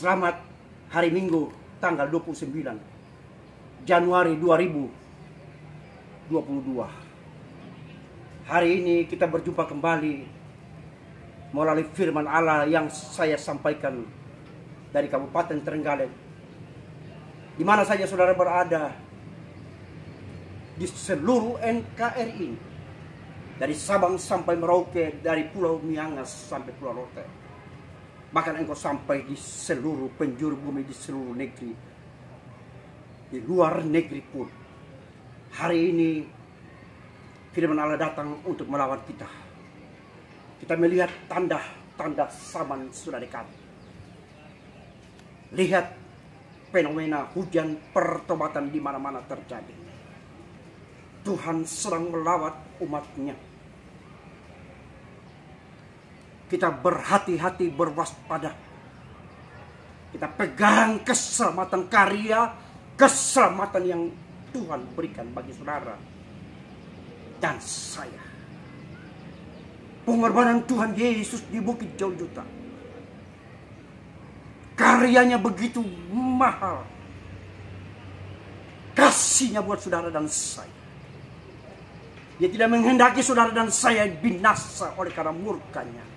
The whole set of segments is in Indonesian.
Selamat hari Minggu tanggal 29 Januari 2022. Hari ini kita berjumpa kembali melalui firman Allah yang saya sampaikan dari Kabupaten Trenggalek. Di mana saja saudara berada di seluruh NKRI, dari Sabang sampai Merauke, dari Pulau Miangas sampai Pulau Rote. Bahkan engkau sampai di seluruh penjuru bumi, di seluruh negeri, di luar negeri pun. Hari ini firman Allah datang untuk melawan kita. Kita melihat tanda-tanda zaman sudah dekat. Lihat fenomena hujan pertobatan di mana-mana terjadi. Tuhan sedang melawat umatnya. Kita berhati-hati, berwaspada. Kita pegang keselamatan karya, keselamatan yang Tuhan berikan bagi saudara dan saya. Pengorbanan Tuhan Yesus di Bukit Jaujuta, karyanya begitu mahal. Kasihnya buat saudara dan saya. Dia tidak menghendaki saudara dan saya binasa oleh karena murkanya.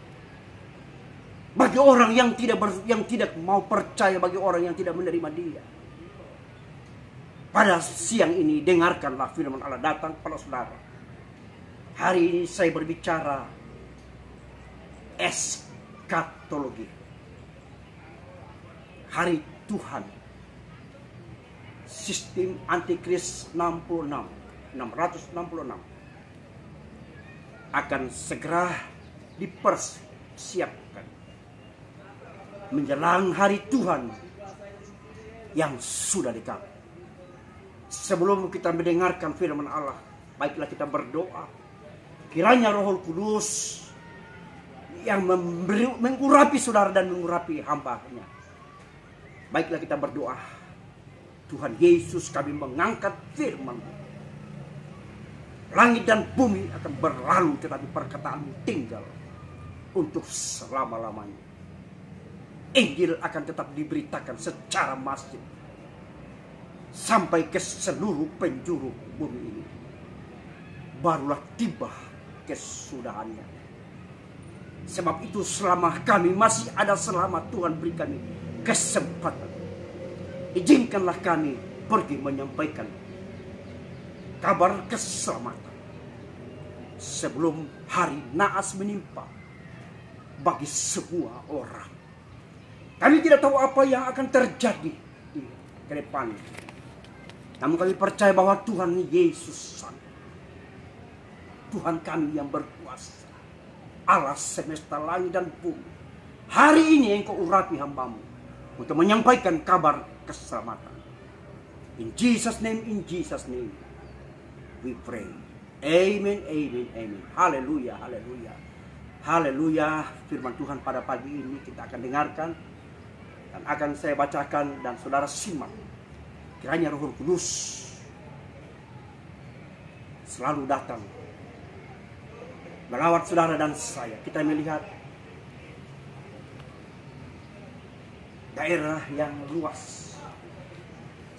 Bagi orang yang tidak mau percaya, bagi orang yang tidak menerima Dia. Pada siang ini dengarkanlah firman Allah datang kepada saudara. Hari ini saya berbicara eskatologi. Hari Tuhan. Sistem antikris 666 akan segera dipersiapkan menjelang hari Tuhan yang sudah dekat. Sebelum kita mendengarkan firman Allah, baiklah kita berdoa. Kiranya Roh Kudus yang mengurapi saudara dan mengurapi hamba-Nya. Baiklah kita berdoa. Tuhan Yesus, kami mengangkat firman. Langit dan bumi akan berlalu, tetapi perkataan-Mu tinggal untuk selama-lamanya. Injil akan tetap diberitakan secara masif sampai ke seluruh penjuru bumi ini. Barulah tiba kesudahannya. Sebab itu selama kami masih ada, selama Tuhan beri kami kesempatan, izinkanlah kami pergi menyampaikan kabar keselamatan sebelum hari naas menimpa bagi semua orang. Kami tidak tahu apa yang akan terjadi di ke depan. Namun kami percaya bahwa Tuhan Yesus, Tuhan kami yang berkuasa, Allah semesta langit dan bumi, hari ini Engkau urapi hamba-Mu untuk menyampaikan kabar keselamatan. In Jesus' name, we pray. Amen, amen, amen. Haleluya, haleluya. Haleluya. Firman Tuhan pada pagi ini kita akan dengarkan dan akan saya bacakan dan saudara simak. Kiranya Roh Kudus selalu datang melawat saudara dan saya. Kita melihat daerah yang luas.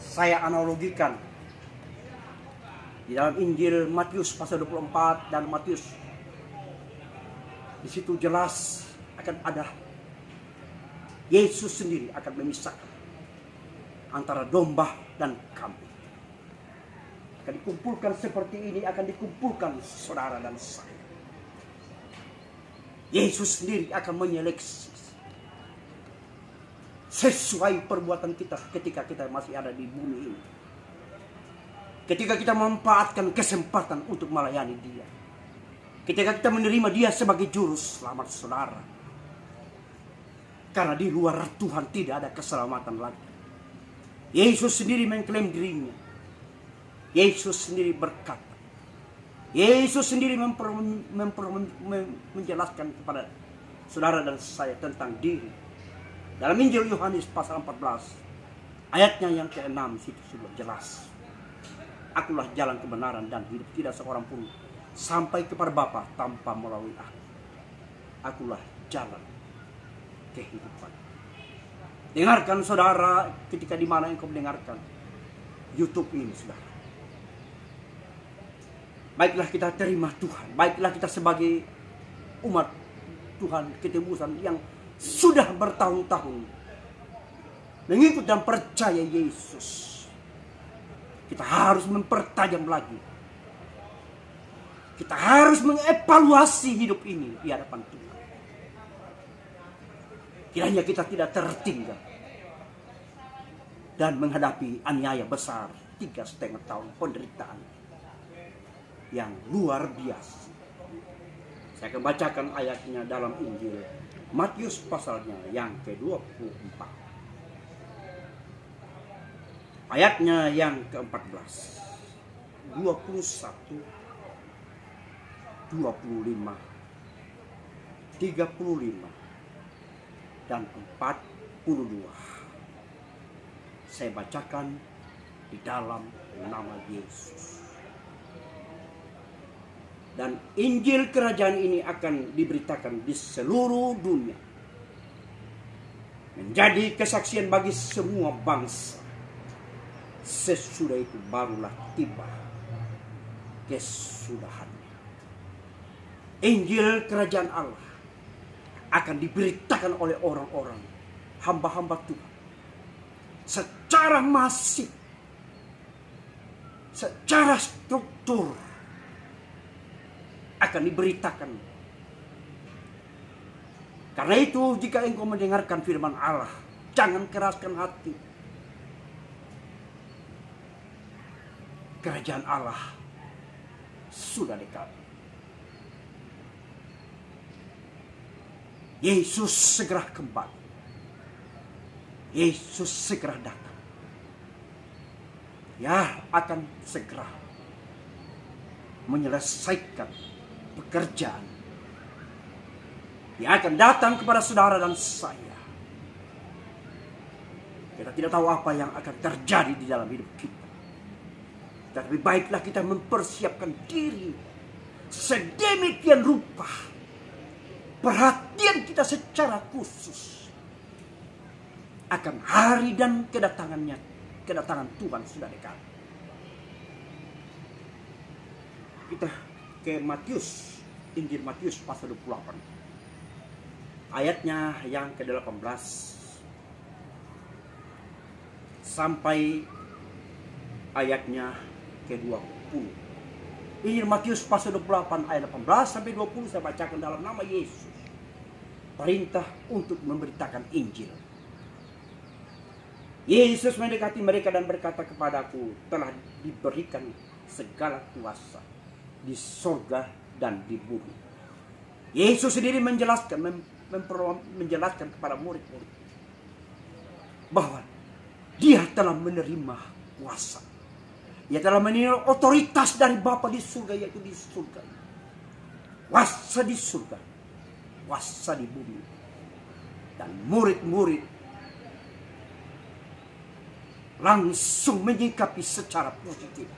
Saya analogikan di dalam Injil Matius pasal 24 dan Matius. Di situ jelas akan ada Yesus sendiri akan memisahkan antara domba dan kambing. Akan dikumpulkan seperti ini, akan dikumpulkan saudara dan saya. Yesus sendiri akan menyeleksi sesuai perbuatan kita ketika kita masih ada di bumi ini. Ketika kita memanfaatkan kesempatan untuk melayani Dia. Ketika kita menerima Dia sebagai juru selamat saudara. Karena di luar Tuhan tidak ada keselamatan lagi. Yesus sendiri mengklaim dirinya. Yesus sendiri berkata. Yesus sendiri menjelaskan kepada saudara dan saya tentang diri. Dalam Injil Yohanes pasal 14 ayatnya yang ke-6 situ sudah jelas. Akulah jalan kebenaran dan hidup, tidak seorang pun sampai kepada Bapa tanpa melalui aku. Akulah jalan kehidupan. Dengarkan saudara ketika di mana engkau mendengarkan YouTube ini, saudara. Baiklah kita terima Tuhan. Baiklah kita sebagai umat Tuhan ketebusan yang sudah bertahun-tahun mengikut dan percaya Yesus. Kita harus mempertajam lagi. Kita harus mengevaluasi hidup ini di hadapan Tuhan. Kiranya kita tidak tertinggal dan menghadapi aniaya besar 3,5 tahun penderitaan yang luar biasa. Saya akan bacakan ayatnya dalam Injil Matius pasalnya yang ke-24. Ayatnya yang ke-14, 21, 25, 35, dan 42. Saya bacakan di dalam nama Yesus. Dan Injil kerajaan ini akan diberitakan di seluruh dunia, menjadi kesaksian bagi semua bangsa. Sesudah itu barulah tiba kesudahannya. Injil kerajaan Allah akan diberitakan oleh orang-orang, hamba-hamba Tuhan, secara masif, secara struktur akan diberitakan. Karena itu jika engkau mendengarkan firman Allah, jangan keraskan hati. Kerajaan Allah sudah dekat. Yesus segera kembali. Yesus segera datang. Ya, akan segera menyelesaikan pekerjaan. Dia akan datang kepada saudara dan saya. Kita tidak tahu apa yang akan terjadi di dalam hidup kita. Tapi baiklah kita mempersiapkan diri sedemikian rupa. Perhatian kita secara khusus akan hari dan kedatangan Tuhan sudah dekat. Kita ke Matius, Injil Matius pasal 28. Ayatnya yang ke-18 sampai ayatnya ke-20. Injil Matius pasal 28 ayat 18 sampai 20 saya bacakan dalam nama Yesus. Perintah untuk memberitakan Injil. Yesus mendekati mereka dan berkata kepadaku, telah diberikan segala kuasa di surga dan di bumi. Yesus sendiri menjelaskan kepada murid-murid bahwa dia telah menerima kuasa. Ia telah menerima otoritas dari Bapa di surga, yaitu di surga. Kuasa di surga, kuasa di bumi. Dan murid-murid langsung menyikapi secara positif.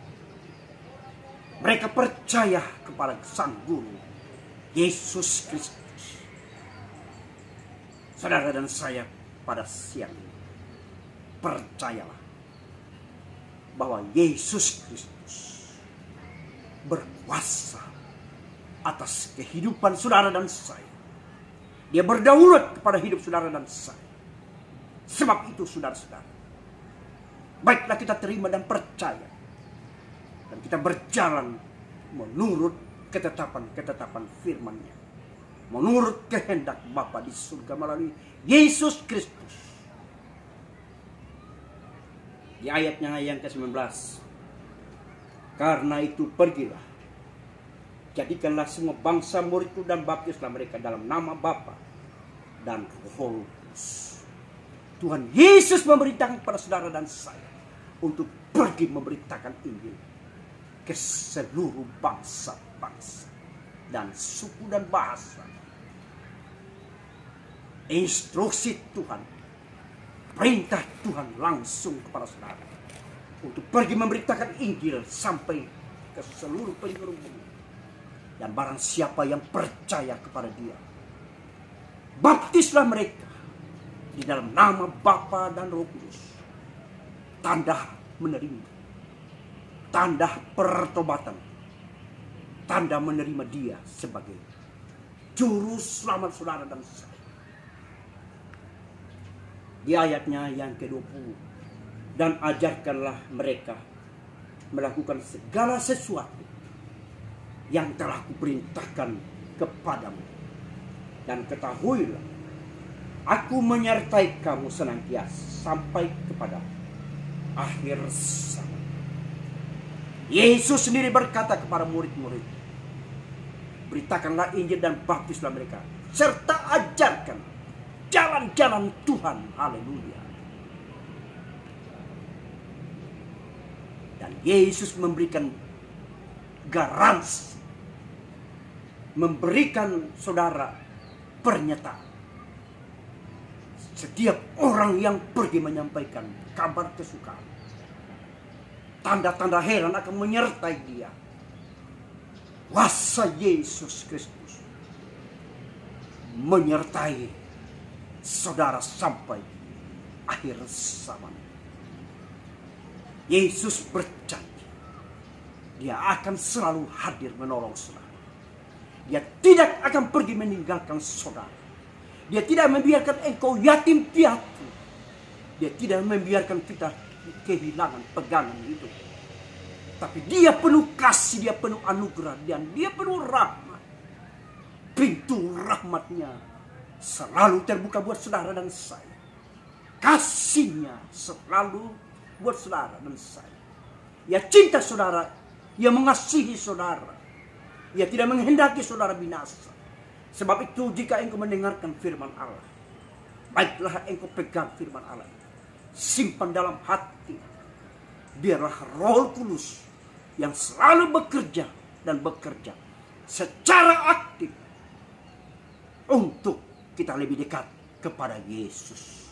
Mereka percaya kepada Sang Guru, Yesus Kristus. Saudara dan saya pada siang ini, percayalah bahwa Yesus Kristus berkuasa atas kehidupan saudara dan saya. Dia berdaulat kepada hidup saudara dan saya. Sebab itu saudara-saudara, baiklah kita terima dan percaya. Dan kita berjalan menurut ketetapan-ketetapan firman-Nya. Menurut kehendak Bapa di surga melalui Yesus Kristus. Di ayatnya yang ke-19. Karena itu pergilah. Jadikanlah semua bangsa muridku dan baptislah mereka dalam nama Bapa dan Roh Kudus. Tuhan Yesus memberitakan kepada saudara dan saya untuk pergi memberitakan Injil ke seluruh bangsa-bangsa dan suku dan bahasa. Instruksi Tuhan, perintah Tuhan langsung kepada saudara untuk pergi memberitakan Injil sampai ke seluruh penjuru bumi. Dan barang siapa yang percaya kepada Dia, baptislah mereka di dalam nama Bapa dan Roh Kudus. Tanda menerima, tanda pertobatan, tanda menerima dia sebagai juru selamat saudara dan saya. Di ayatnya yang ke-20, dan ajarkanlah mereka melakukan segala sesuatu yang telah kuperintahkan kepadamu. Dan ketahuilah, aku menyertai kamu senantiasa sampai kepada akhir zaman. Yesus sendiri berkata kepada murid-murid, beritakanlah Injil dan baptislah mereka, serta ajarkan jalan-jalan Tuhan. Haleluya. Dan Yesus memberikan garansi, memberikan saudara pernyataan. Setiap orang yang pergi menyampaikan kabar kesukaan, tanda-tanda heran akan menyertai dia. Kuasa Yesus Kristus menyertai saudara sampai akhir zaman. Yesus berjanji, dia akan selalu hadir menolong saudara. Dia tidak akan pergi meninggalkan saudara. Dia tidak membiarkan engkau yatim piatu. Dia tidak membiarkan kita kehilangan pegangan hidup. Tapi dia penuh kasih, dia penuh anugerah, dan dia penuh rahmat. Pintu rahmatnya selalu terbuka buat saudara dan saya. Kasihnya selalu buat saudara dan saya. Ia cinta saudara, ia mengasihi saudara. Ia tidak menghendaki saudara binasa. Sebab itu jika engkau mendengarkan firman Allah, baiklah engkau pegang firman Allah, simpan dalam hati. Biarlah Roh Kudus yang selalu bekerja dan bekerja secara aktif untuk kita lebih dekat kepada Yesus.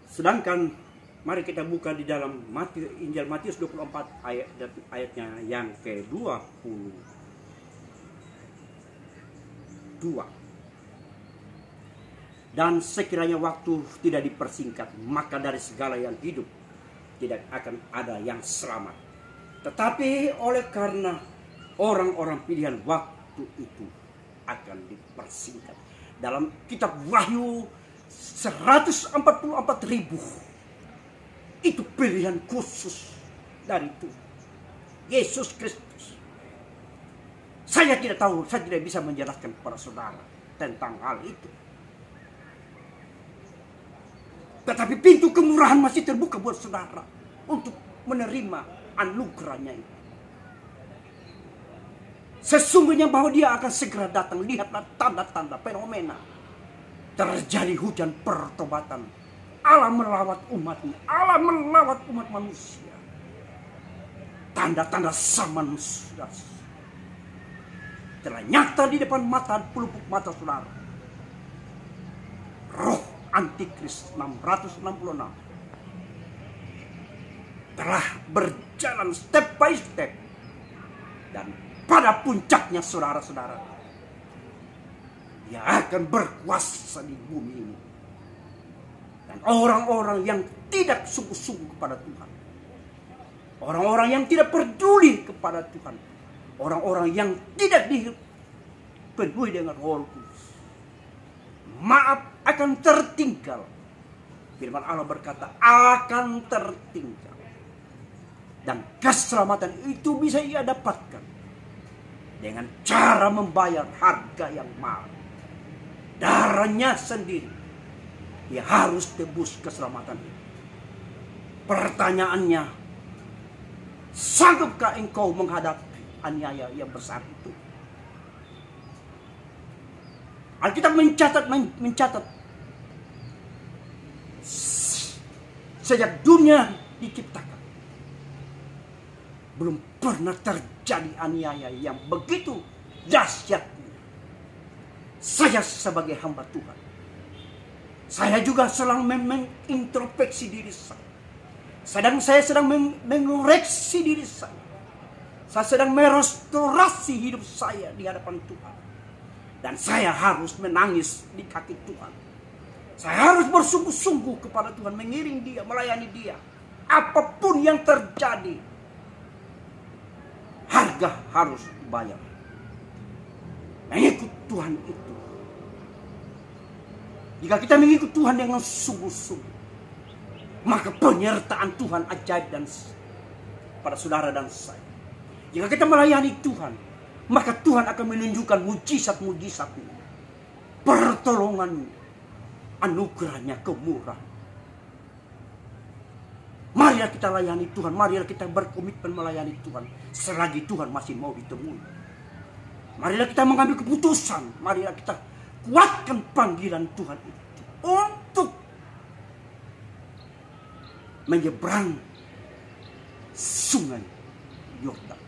Sedangkan mari kita buka di dalam Injil Matius 24 ayatnya yang ke-22. Dan sekiranya waktu tidak dipersingkat, maka dari segala yang hidup tidak akan ada yang selamat. Tetapi oleh karena orang-orang pilihan, waktu itu akan dipersingkat. Dalam kitab Wahyu 144.000 itu pilihan khusus dari Tuhan Yesus Kristus. Saya tidak tahu, saya tidak bisa menjelaskan kepada saudara tentang hal itu. Tetapi pintu kemurahan masih terbuka buat saudara untuk menerima anugerahnya itu. Sesungguhnya bahwa dia akan segera datang. Lihatlah tanda-tanda fenomena. Terjadi hujan pertobatan. Allah melawat umatnya. Allah melawat umat manusia. Tanda-tanda zaman sudah telah nyata di depan mata, pelupuk mata saudara. Roh Antikris 666 telah berjalan step by step. Dan pada puncaknya saudara-saudara, dia akan berkuasa di bumi ini. Dan orang-orang yang tidak sungguh-sungguh kepada Tuhan, orang-orang yang tidak peduli kepada Tuhan, orang-orang yang tidak dipenuhi dengan Roh Kudus, maaf, akan tertinggal. Firman Allah berkata akan tertinggal. Dan keselamatan itu bisa ia dapatkan dengan cara membayar harga yang mahal. Darahnya sendiri. Dia harus tebus keselamatan itu. Pertanyaannya, sanggupkah engkau menghadapi aniaya yang besar itu? Alkitab mencatat sejak dunia diciptakan, belum pernah terjadi aniaya yang begitu dahsyat. Saya sebagai hamba Tuhan, saya juga sedang mengintrospeksi diri saya. Saya sedang mengoreksi diri saya. Saya sedang merestorasi hidup saya di hadapan Tuhan. Dan saya harus menangis di kaki Tuhan. Saya harus bersungguh-sungguh kepada Tuhan, mengiring Dia, melayani Dia. Apapun yang terjadi, harga harus dibayar. Mengikut Tuhan itu, jika kita mengikut Tuhan dengan sungguh-sungguh, maka penyertaan Tuhan ajaib dan pada saudara dan saya. Jika kita melayani Tuhan, maka Tuhan akan menunjukkan mujizat-mujizatnya, pertolongan, anugerahnya, kemurahan. Marilah kita layani Tuhan, marilah kita berkomitmen melayani Tuhan selagi Tuhan masih mau ditemui. Marilah kita mengambil keputusan, marilah kita kuatkan panggilan Tuhan itu untuk menyeberang sungai Yordan,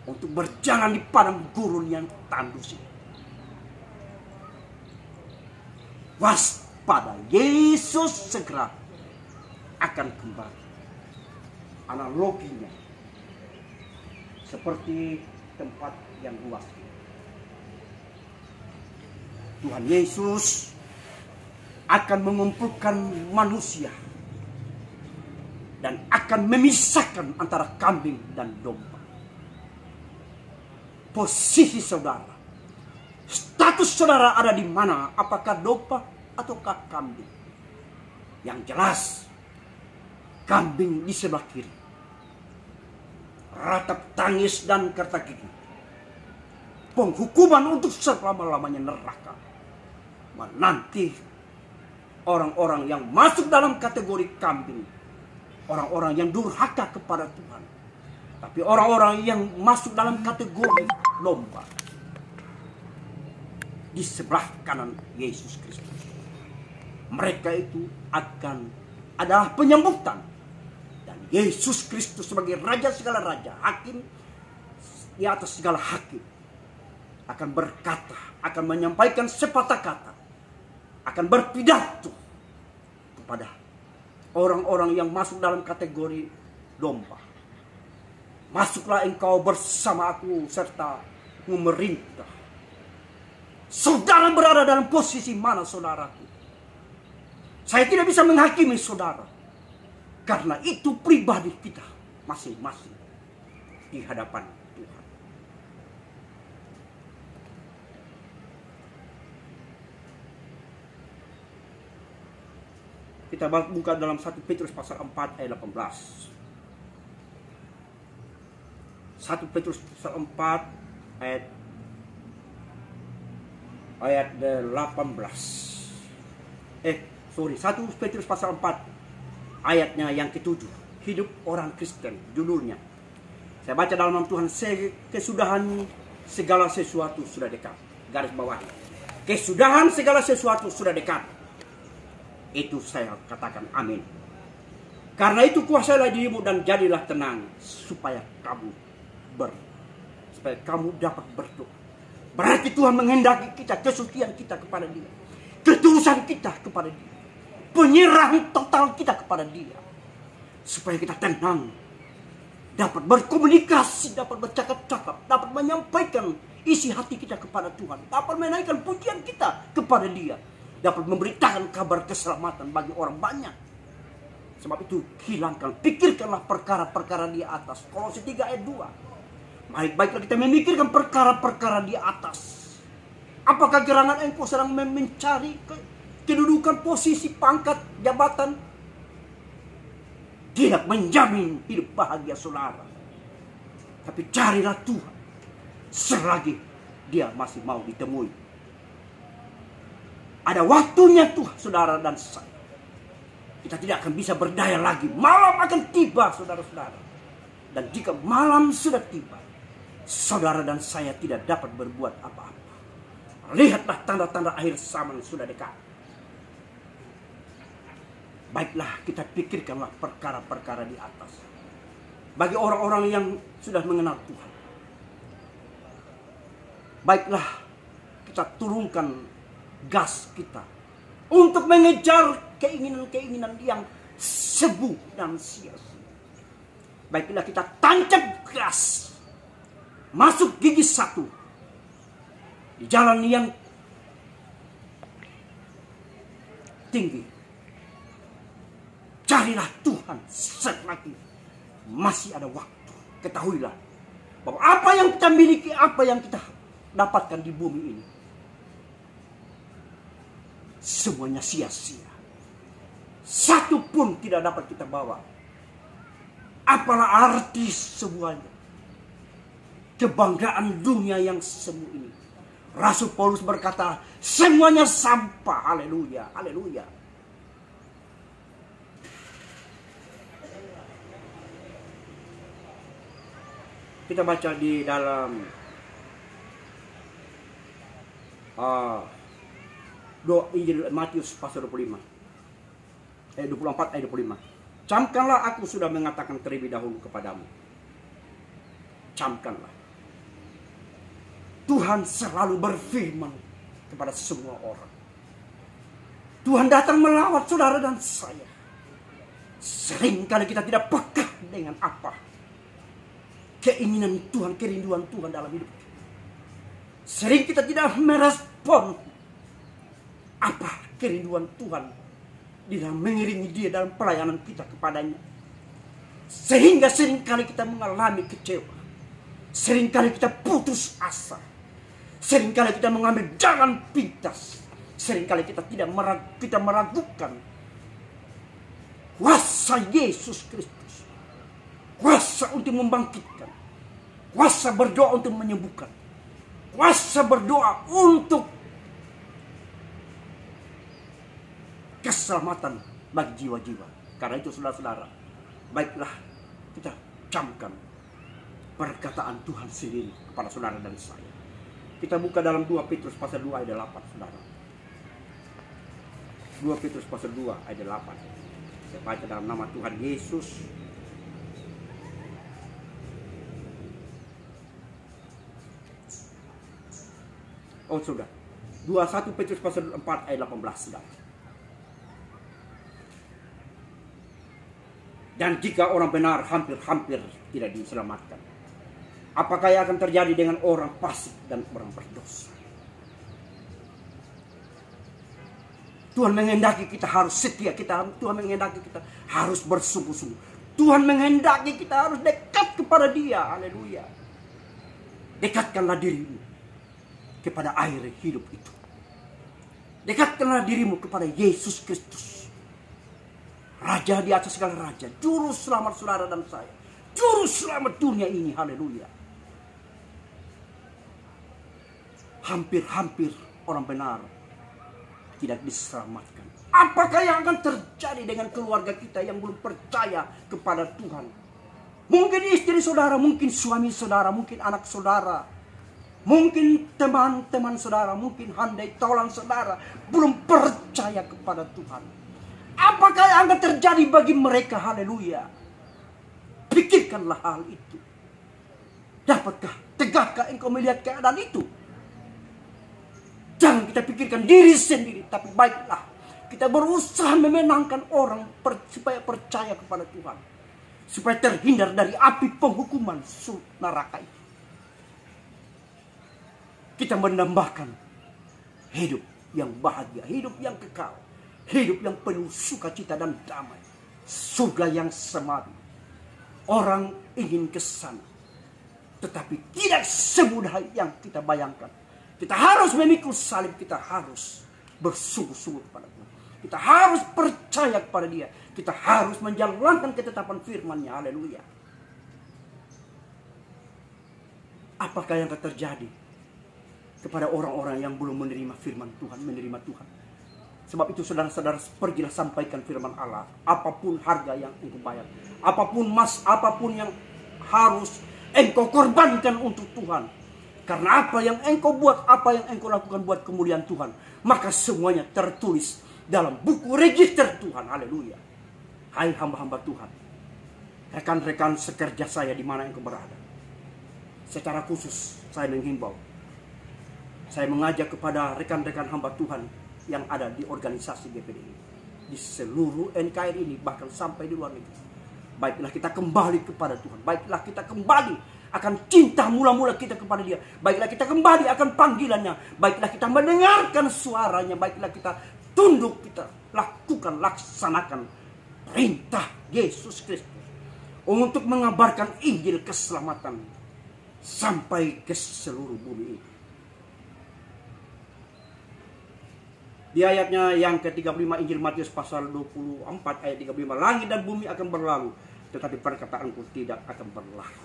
untuk berjalan di padang gurun yang tandus ini. Waspada, Yesus segera akan kembali. Analoginya seperti tempat yang luas. Tuhan Yesus akan mengumpulkan manusia dan akan memisahkan antara kambing dan domba. Posisi saudara, status saudara ada di mana? Apakah domba ataukah kambing? Yang jelas, kambing di sebelah kiri, ratap tangis dan kerta gigi, penghukuman untuk selama-lamanya neraka. Menanti orang-orang yang masuk dalam kategori kambing, orang-orang yang durhaka kepada Tuhan. Tapi orang-orang yang masuk dalam kategori domba, di sebelah kanan Yesus Kristus, mereka itu akan adalah penyambutan. Dan Yesus Kristus sebagai Raja segala raja, Hakim di atas segala hakim, akan berkata, akan menyampaikan sepatah kata, akan berpidato kepada orang-orang yang masuk dalam kategori domba. Masuklah engkau bersama aku serta memerintah. Saudara berada dalam posisi mana, saudaraku? Saya tidak bisa menghakimi saudara, karena itu pribadi kita masing-masing di hadapan Tuhan. Kita buka dalam 1 Petrus pasal 4 ayat 18. 1 Petrus pasal 4 ayat 18. 1 Petrus pasal 4 ayatnya yang ke-7. Hidup orang Kristen, judulnya. Saya baca dalam nama Tuhan, kesudahan segala sesuatu sudah dekat. Garis bawah. Kesudahan segala sesuatu sudah dekat. Itu saya katakan amin. Karena itu kuasailah dirimu dan jadilah tenang, supaya kamu dapat berdoa. Berarti Tuhan menghendaki kita, kesucian kita kepada Dia, ketulusan kita kepada Dia, penyerahan total kita kepada Dia, supaya kita tenang, dapat berkomunikasi, dapat bercakap-cakap, dapat menyampaikan isi hati kita kepada Tuhan, dapat menaikkan pujian kita kepada Dia, dapat memberitakan kabar keselamatan bagi orang banyak. Sebab itu pikirkanlah perkara-perkara di atas. Kolose 3 ayat 2. Baik-baiklah kita memikirkan perkara-perkara di atas. Apakah gerangan engkau sedang mencari kedudukan, posisi, pangkat, jabatan? Tidak menjamin hidup bahagia saudara. Tapi carilah Tuhan selagi Dia masih mau ditemui. Ada waktunya Tuhan, saudara dan saya. Kita tidak akan bisa berdaya lagi. Malam akan tiba, saudara-saudara. Dan jika malam sudah tiba, saudara dan saya tidak dapat berbuat apa-apa. Lihatlah tanda-tanda akhir zaman sudah dekat. Baiklah, kita pikirkanlah perkara-perkara di atas. Bagi orang-orang yang sudah mengenal Tuhan, baiklah, kita turunkan gas kita untuk mengejar keinginan-keinginan yang sebu dan sia-sia. Baiklah, kita tancap gas masuk gigi 1, di jalan yang tinggi. Carilah Tuhan selagi masih ada waktu. Ketahuilah bahwa apa yang kita miliki, apa yang kita dapatkan di bumi ini, semuanya sia-sia. Satu pun tidak dapat kita bawa. Apalah arti semuanya. Kebanggaan dunia yang semu ini. Rasul Paulus berkata, semuanya sampah. Haleluya, haleluya. Kita baca di dalam Injil Matius pasal 24 ayat 25. Camkanlah, aku sudah mengatakan terlebih dahulu kepadamu. Camkanlah. Tuhan selalu berfirman kepada semua orang. Tuhan datang melawat saudara dan saya. Seringkali kita tidak peka dengan apa keinginan Tuhan, kerinduan Tuhan dalam hidup kita. Sering kita tidak merespon apa kerinduan Tuhan di dalam mengiringi Dia dalam pelayanan kita kepadanya. Sehingga seringkali kita mengalami kecewa. Seringkali kita putus asa. Seringkali kita mengambil jalan pintas. Seringkali kita kita meragukan kuasa Yesus Kristus. Kuasa untuk membangkitkan. Kuasa berdoa untuk menyembuhkan. Kuasa berdoa untuk keselamatan bagi jiwa-jiwa. Karena itu saudara-saudara, baiklah kita camkan perkataan Tuhan sendiri kepada saudara dan saya. Kita buka dalam 2 Petrus pasal 2 ayat 8, saudara. 2 Petrus pasal 2 ayat 8. Saya baca dalam nama Tuhan Yesus. Oh sudah. 21 Petrus pasal 4 ayat 18, saudara. Dan jika orang benar hampir-hampir tidak diselamatkan, apakah yang akan terjadi dengan orang fasik dan orang berdosa? Tuhan menghendaki kita harus setia, Tuhan menghendaki kita harus bersungguh-sungguh. Tuhan menghendaki kita harus dekat kepada Dia. Haleluya. Dekatkanlah dirimu kepada air hidup itu. Dekatkanlah dirimu kepada Yesus Kristus, Raja di atas segala raja, Juru selamat saudara dan saya, Juru selamat dunia ini. Haleluya. Hampir-hampir orang benar tidak diselamatkan. Apakah yang akan terjadi dengan keluarga kita yang belum percaya kepada Tuhan? Mungkin istri saudara, mungkin suami saudara, mungkin anak saudara, mungkin teman-teman saudara, mungkin handai taulan saudara belum percaya kepada Tuhan. Apakah yang akan terjadi bagi mereka? Haleluya. Pikirkanlah hal itu. Dapatkah, tegakkah engkau melihat keadaan itu? Jangan kita pikirkan diri sendiri, tapi baiklah kita berusaha memenangkan orang supaya percaya kepada Tuhan, supaya terhindar dari api penghukuman neraka itu. Kita menambahkan hidup yang bahagia, hidup yang kekal, hidup yang penuh sukacita dan damai, surga yang semati. Orang ingin ke sana, tetapi tidak semudah yang kita bayangkan. Kita harus memikul salib, kita harus bersungguh-sungguh kepada Tuhan. Kita harus percaya kepada Dia. Kita harus menjalankan ketetapan firman-Nya. Haleluya. Apakah yang akan terjadi kepada orang-orang yang belum menerima firman Tuhan, menerima Tuhan? Sebab itu saudara-saudara, pergilah sampaikan firman Allah. Apapun harga yang engkau bayar, apapun apapun yang harus engkau korbankan untuk Tuhan. Karena apa yang engkau buat, apa yang engkau lakukan buat kemuliaan Tuhan, maka semuanya tertulis dalam buku register Tuhan. Haleluya. Hai hamba-hamba Tuhan, rekan-rekan sekerja saya di mana engkau berada, secara khusus saya menghimbau, saya mengajak kepada rekan-rekan hamba Tuhan yang ada di organisasi GPD ini, di seluruh NKRI ini, bahkan sampai di luar negeri. Baiklah kita kembali kepada Tuhan. Baiklah kita kembali akan cinta mula-mula kita kepada Dia. Baiklah kita kembali akan panggilannya. Baiklah kita mendengarkan suaranya. Baiklah kita tunduk, kita lakukan, laksanakan perintah Yesus Kristus untuk mengabarkan Injil keselamatan sampai ke seluruh bumi ini. Di ayatnya yang ke-35 Injil Matius pasal 24 ayat 35. Langit dan bumi akan berlalu, tetapi perkataanku tidak akan berlalu.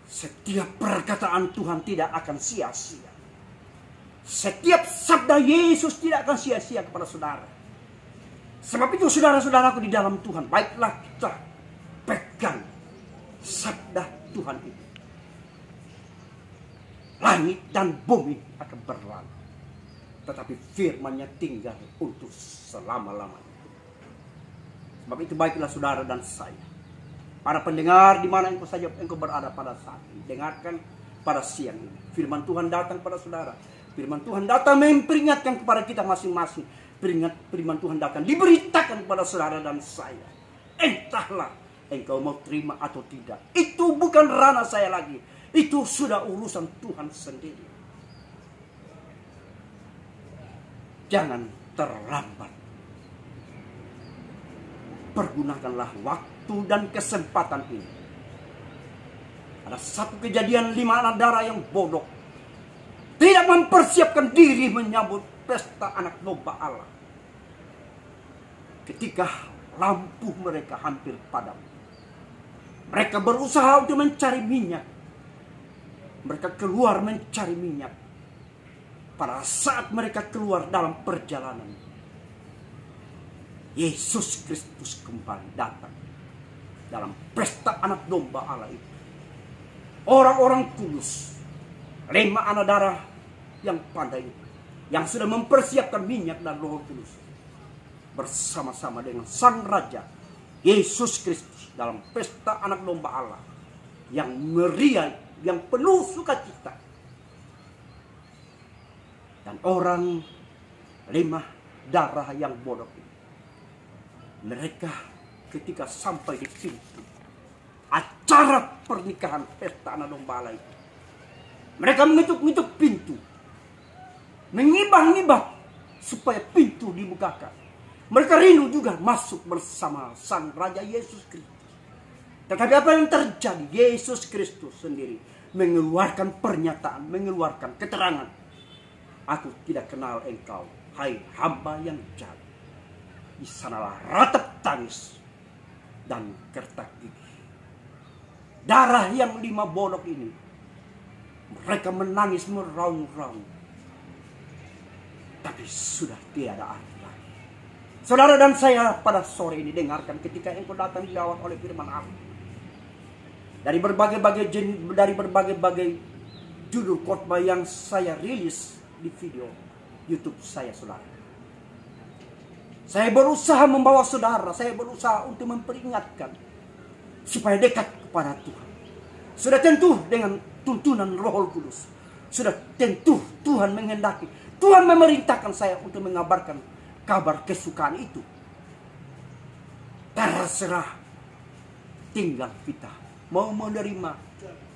Setiap perkataan Tuhan tidak akan sia-sia. Setiap sabda Yesus tidak akan sia-sia kepada saudara. Sebab itu saudara-saudaraku di dalam Tuhan, baiklah kita pegang sabda Tuhan itu. Langit dan bumi akan berlalu, tetapi firman-Nya tinggal untuk selama-lamanya. Sebab itu baiklah saudara dan saya, para pendengar di mana engkau saja engkau berada pada saat ini, dengarkan pada siang ini. Firman Tuhan datang pada saudara. Firman Tuhan datang memperingatkan kepada kita masing-masing. Firman Tuhan datang diberitakan kepada saudara dan saya. Entahlah engkau mau terima atau tidak. Itu bukan ranah saya lagi. Itu sudah urusan Tuhan sendiri. Jangan terlambat. Pergunakanlah waktu dan kesempatan ini. Ada satu kejadian 5 anak darah yang bodoh, tidak mempersiapkan diri menyambut pesta anak domba Allah. Ketika lampu mereka hampir padam, mereka berusaha untuk mencari minyak. Mereka keluar mencari minyak. Pada saat mereka keluar dalam perjalanan, Yesus Kristus kembali datang dalam pesta anak domba Allah itu. Orang-orang kudus, 5 anak darah yang pandai itu, yang sudah mempersiapkan minyak dan Roh Kudus, bersama-sama dengan Sang Raja Yesus Kristus dalam pesta anak domba Allah yang meriah, yang penuh sukacita. Dan orang 5 darah yang bodoh ini, mereka ketika sampai di pintu acara pernikahan pesta anak domba Allah itu, mereka mengetuk-ngetuk pintu, mengibah-ngibah supaya pintu dibukakan. Mereka rindu juga masuk bersama Sang Raja Yesus Kristus. Tetapi apa yang terjadi? Yesus Kristus sendiri mengeluarkan pernyataan, mengeluarkan keterangan. Aku tidak kenal engkau, hai hamba yang jahat. Di sanalah ratap tangis dan kertak gigi. Darah yang 5 bolok ini, mereka menangis meraung-raung, tapi sudah tiada arti lagi. Saudara dan saya pada sore ini dengarkan, ketika engkau datang dijawab oleh firman Allah. Dari berbagai judul khotbah yang saya rilis di video YouTube saya, saudara. Saya berusaha membawa saudara, saya berusaha untuk memperingatkan supaya dekat kepada Tuhan. Sudah tentu dengan tuntunan Roh Kudus. Sudah tentu Tuhan menghendaki, Tuhan memerintahkan saya untuk mengabarkan kabar kesukaan itu. Terserah, tinggal kita mau menerima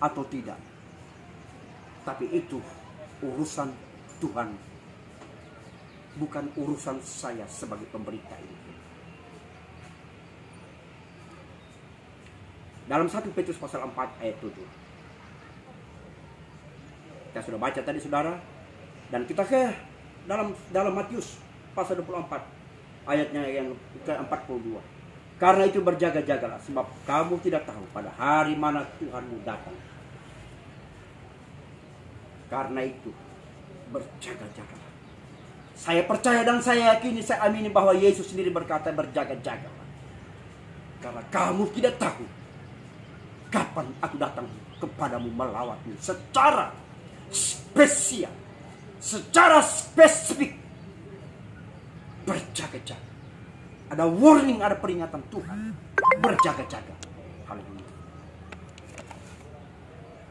atau tidak. Tapi itu urusan Tuhan, bukan urusan saya sebagai pemberita ini. Dalam 1 Petrus pasal 4 ayat 7. Kita sudah baca tadi saudara. Dan kita ke dalam Matius pasal 24 ayatnya yang ke-42. Karena itu berjaga-jagalah, sebab kamu tidak tahu pada hari mana Tuhanmu datang. Karena itu berjaga-jagalah. Saya percaya dan saya yakini, saya amini bahwa Yesus sendiri berkata berjaga-jagalah. Karena kamu tidak tahu kapan aku datang kepadamu melawatmu secara spesial, secara spesifik. Berjaga-jaga. Ada warning, ada peringatan Tuhan. Berjaga-jaga. Haleluya.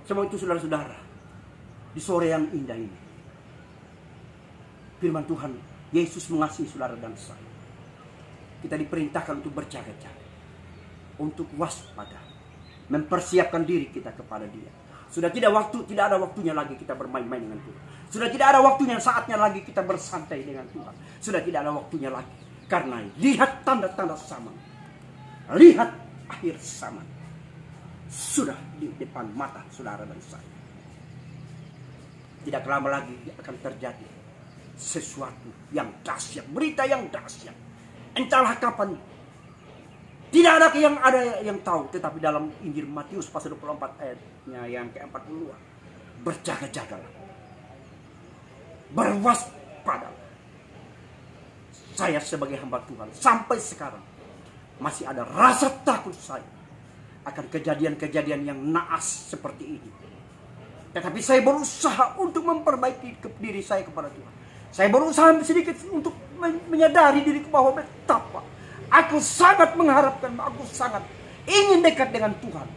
Semua itu saudara-saudara, di sore yang indah ini, firman Tuhan, Yesus mengasihi saudara dan saya. Kita diperintahkan untuk berjaga-jaga, untuk waspada, mempersiapkan diri kita kepada Dia. Sudah tidak ada waktunya lagi kita bermain-main dengan Tuhan. Sudah tidak ada waktunya, saatnya lagi kita bersantai dengan Tuhan. Sudah tidak ada waktunya lagi. Karena lihat tanda-tanda zaman. Lihat akhir zaman. Sudah di depan mata saudara dan saya. Tidak lama lagi akan terjadi sesuatu yang dahsyat. Berita yang dahsyat. Entahlah kapan. Tidak ada yang tahu. Tetapi dalam Injil Matius pasal 24 ayatnya yang ke-42. Berjaga-jagalah. Berwaspadalah. Saya sebagai hamba Tuhan sampai sekarang masih ada rasa takut saya akan kejadian-kejadian yang naas seperti ini. Tetapi saya berusaha untuk memperbaiki diri saya kepada Tuhan. Saya berusaha sedikit untuk menyadari diriku bahwa betapa aku sangat mengharapkan, aku sangat ingin dekat dengan Tuhan.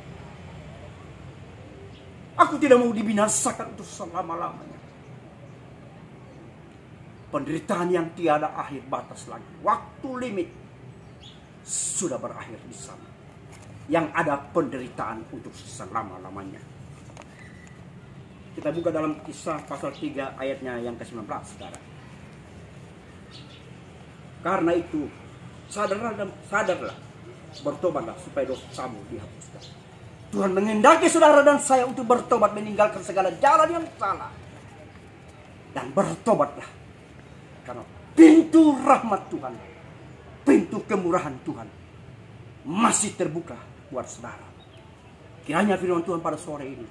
Aku tidak mau dibinasakan untuk selama-lamanya. Penderitaan yang tiada akhir batas lagi. Waktu limit sudah berakhir di sana. Yang ada penderitaan untuk selama-lamanya. Kita buka dalam Kisah pasal 3 ayatnya yang ke-19 sekarang. Karena itu sadarlah, bertobatlah supaya dosamu dihapuskan. Tuhan menghendaki saudara dan saya untuk bertobat, meninggalkan segala jalan yang salah. Dan bertobatlah. Karena pintu rahmat Tuhan, pintu kemurahan Tuhan masih terbuka buat saudara. Kiranya firman Tuhan pada sore ini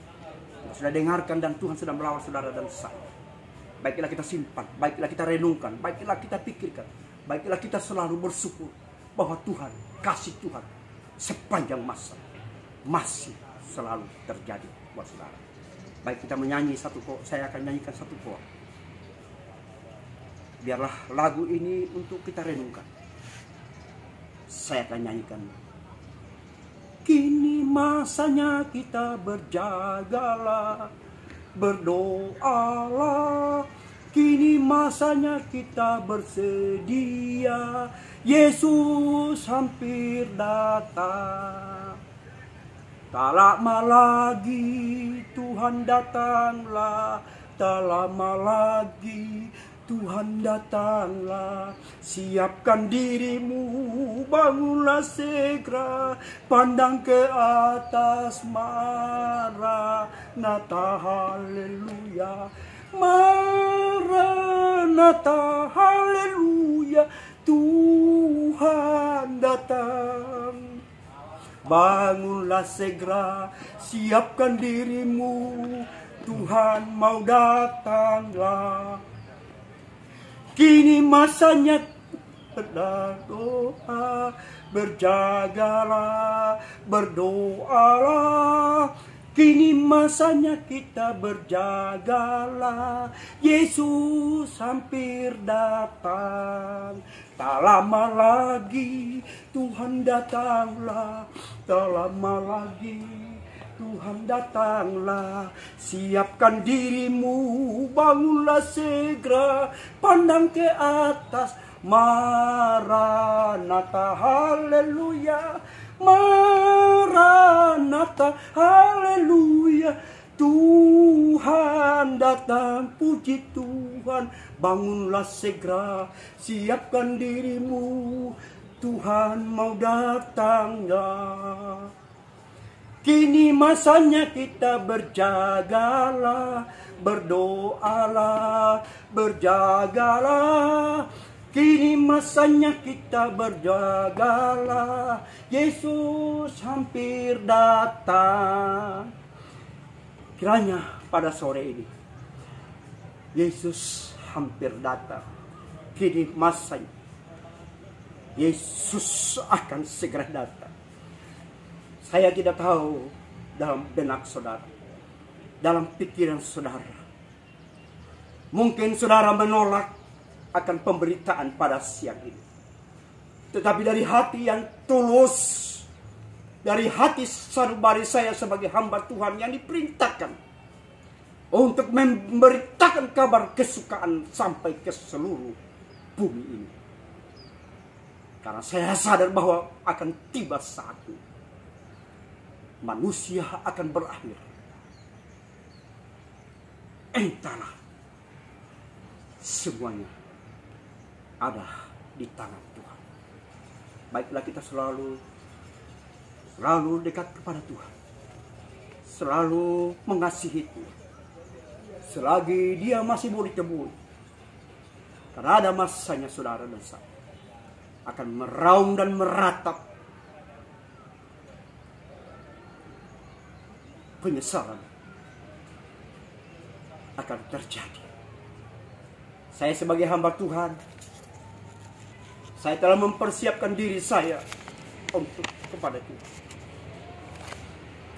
kita sudah dengarkan dan Tuhan sudah melawat saudara dan saya. Baiklah kita simpan, baiklah kita renungkan, baiklah kita pikirkan, baiklah kita selalu bersyukur bahwa Tuhan, kasih Tuhan sepanjang masa masih selalu terjadi buat saudara. Baik, kita menyanyi satu kok, saya akan nyanyikan satu kok. Biarlah lagu ini untuk kita renungkan. Saya akan nyanyikan. Kini masanya kita berjagalah, berdoalah. Kini masanya kita bersedia. Yesus hampir datang. Tak lama lagi Tuhan datanglah. Tak lama lagi Tuhan datanglah. Siapkan dirimu, bangunlah segera, pandang ke atas, Maranatha, haleluya. Maranatha, haleluya. Tuhan datang. Bangunlah segera, siapkan dirimu, Tuhan mau datanglah. Kini masanya berdoa, berjagalah, berdoalah. Kini masanya kita berjagalah. Yesus hampir datang. Tak lama lagi Tuhan datanglah. Tak lama lagi Tuhan datanglah. Siapkan dirimu, bangunlah segera, pandang ke atas, Maranatha, haleluya. Maranatha, haleluya. Tuhan datang, puji Tuhan. Bangunlah segera, siapkan dirimu, Tuhan mau datang ya. Kini masanya kita berjagalah, berdoalah, berjagalah. Kini masanya kita berjagalah. Yesus hampir datang. Kiranya pada sore ini Yesus hampir datang. Kini masanya Yesus akan segera datang. Saya tidak tahu dalam benak saudara, dalam pikiran saudara. Mungkin saudara menolak akan pemberitaan pada siang ini. Tetapi dari hati yang tulus, dari hati sanubari saya sebagai hamba Tuhan yang diperintahkan untuk memberitakan kabar kesukaan sampai ke seluruh bumi ini. Karena saya sadar bahwa akan tiba saatnya manusia akan berakhir. Entahlah, semuanya ada di tangan Tuhan. Baiklah kita selalu dekat kepada Tuhan, selalu mengasihi Tuhan, selagi Dia masih boleh temui. Karena ada masanya saudara dan saya akan meraung dan meratap penyesalan akan terjadi. Saya sebagai hamba Tuhan, saya telah mempersiapkan diri saya untuk kepada Tuhan.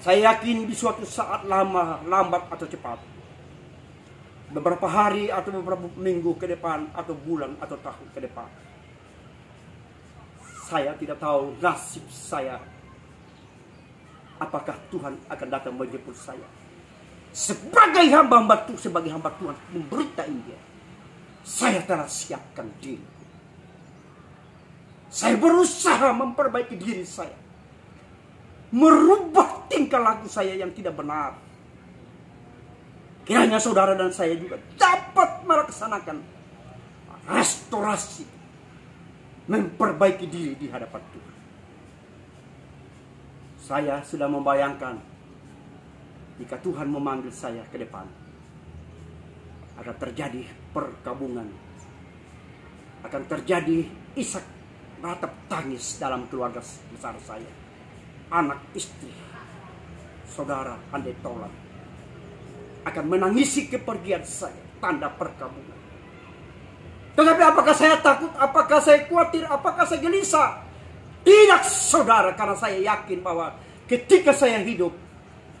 Saya yakin di suatu saat lambat atau cepat, beberapa hari atau beberapa minggu ke depan, atau bulan atau tahun ke depan, saya tidak tahu nasib saya. Apakah Tuhan akan datang menjemput saya? Sebagai hamba Tuhan memberita Injil, saya telah siapkan diri. Saya berusaha memperbaiki diri saya, merubah tingkah laku saya yang tidak benar. Kiranya saudara dan saya juga dapat melaksanakan restorasi, memperbaiki diri di hadapan Tuhan. Saya sudah membayangkan jika Tuhan memanggil saya ke depan, akan terjadi perkabungan, akan terjadi isak ratap tangis dalam keluarga besar saya, anak, istri, saudara, andai tolan akan menangisi kepergian saya, tanda perkabungan. Tetapi apakah saya takut? Apakah saya khawatir? Apakah saya gelisah? Tidak, saudara, karena saya yakin bahwa ketika saya hidup,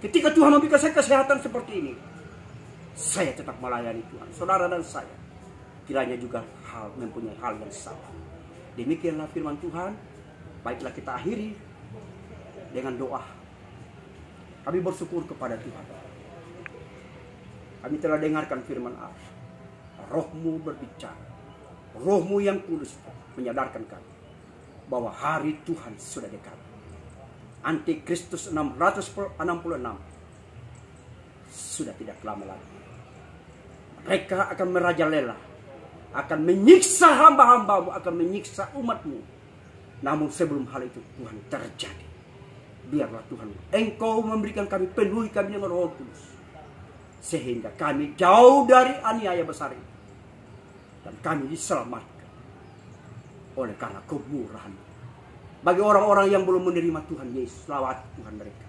ketika Tuhan memberikan saya kesehatan seperti ini, saya tetap melayani Tuhan. Saudara dan saya kiranya juga mempunyai hal yang sama. Demikianlah firman Tuhan. Baiklah kita akhiri dengan doa. Kami bersyukur kepada Tuhan. Kami telah dengarkan firman Allah. Roh-Mu berbicara. Roh-Mu yang kudus menyadarkan kami bahwa hari Tuhan sudah dekat. Antikristus 666 sudah tidak lama lagi. Mereka akan merajalela, akan menyiksa hamba-hambamu, akan menyiksa umatmu. Namun sebelum hal itu Tuhan terjadi, biarlah Tuhan Engkau memberikan kami, penuhi kami dengan Roh Kudus, sehingga kami jauh dari aniaya besar ini, dan kami diselamatkan oleh karena kemurahan. Bagi orang-orang yang belum menerima Tuhan Yesus, lawat Tuhan mereka.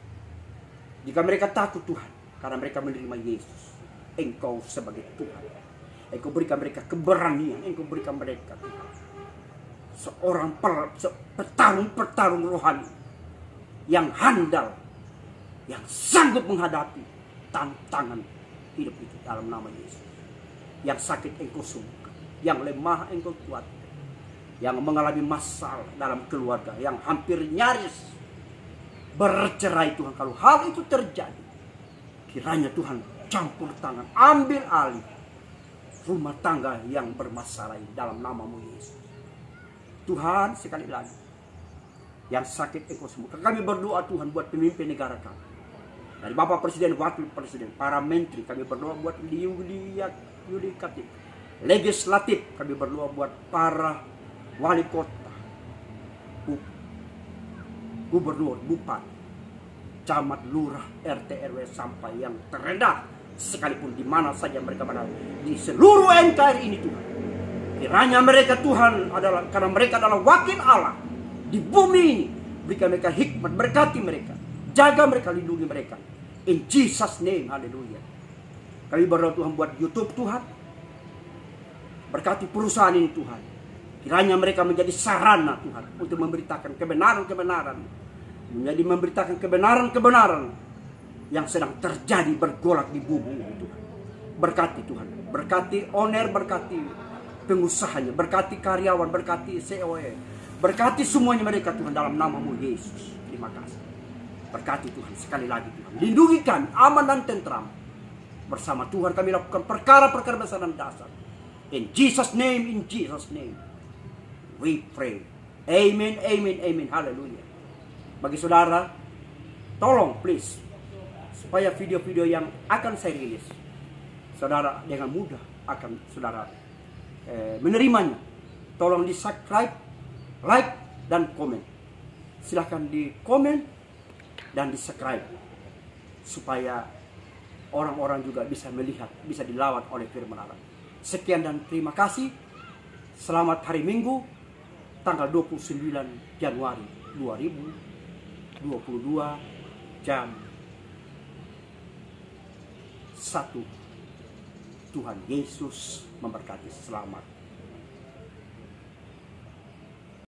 Jika mereka takut Tuhan, karena mereka menerima Yesus, Engkau sebagai Tuhan, Engkau berikan mereka keberanian, Engkau berikan mereka Tuhan, seorang petarung rohani yang handal, yang sanggup menghadapi tantangan hidup itu dalam nama Yesus. Yang sakit Engkau sembuhkan, yang lemah Engkau kuatkan, yang mengalami masalah dalam keluarga, yang hampir nyaris bercerai Tuhan, kalau hal itu terjadi, kiranya Tuhan campur tangan, ambil alih rumah tangga yang bermasalah dalam nama-Mu Yesus. Tuhan, sekali lagi, yang sakit Engkau sembuhkan. Kami berdoa Tuhan buat pemimpin negara kami, dari Bapak Presiden, Wakil Presiden, para menteri. Kami berdoa buat yudikatif, legislatif. Kami berdoa buat para wali kota, gubernur, bupati, camat, lurah, RT, RW, sampai yang terendah, sekalipun di mana saja mereka berada di seluruh NKRI ini Tuhan. Kiranya mereka Tuhan adalah, karena mereka adalah wakil Allah di bumi ini, berikan mereka hikmat, berkati mereka, jaga mereka, lindungi mereka. In Jesus name, haleluya. Kami berdoa Tuhan buat YouTube Tuhan, berkati perusahaan ini Tuhan. Kiranya mereka menjadi sarana Tuhan untuk memberitakan kebenaran-kebenaran, menjadi memberitakan kebenaran-kebenaran yang sedang terjadi bergolak di bumi ini Tuhan. Berkati Tuhan, berkati owner, berkati pengusahanya, berkati karyawan, berkati COE, berkati semuanya mereka Tuhan dalam nama-Mu Yesus. Terima kasih. Berkati Tuhan sekali lagi Tuhan. Lindungi kami aman dan tentram. Bersama Tuhan kami lakukan perkara-perkara besar dan dasar. In Jesus name, in Jesus name we pray. Amen, amen, amen. Haleluya. Bagi saudara Tolong please, supaya video-video yang akan saya rilis, saudara dengan mudah akan saudara menerimanya. Tolong di subscribe, like, dan komen. Silahkan di komen dan di subscribe, supaya orang-orang juga bisa melihat, bisa dilawat oleh firman Allah. Sekian dan terima kasih. Selamat hari Minggu, tanggal 29 Januari 2022, jam 1. Tuhan Yesus memberkati. Selamat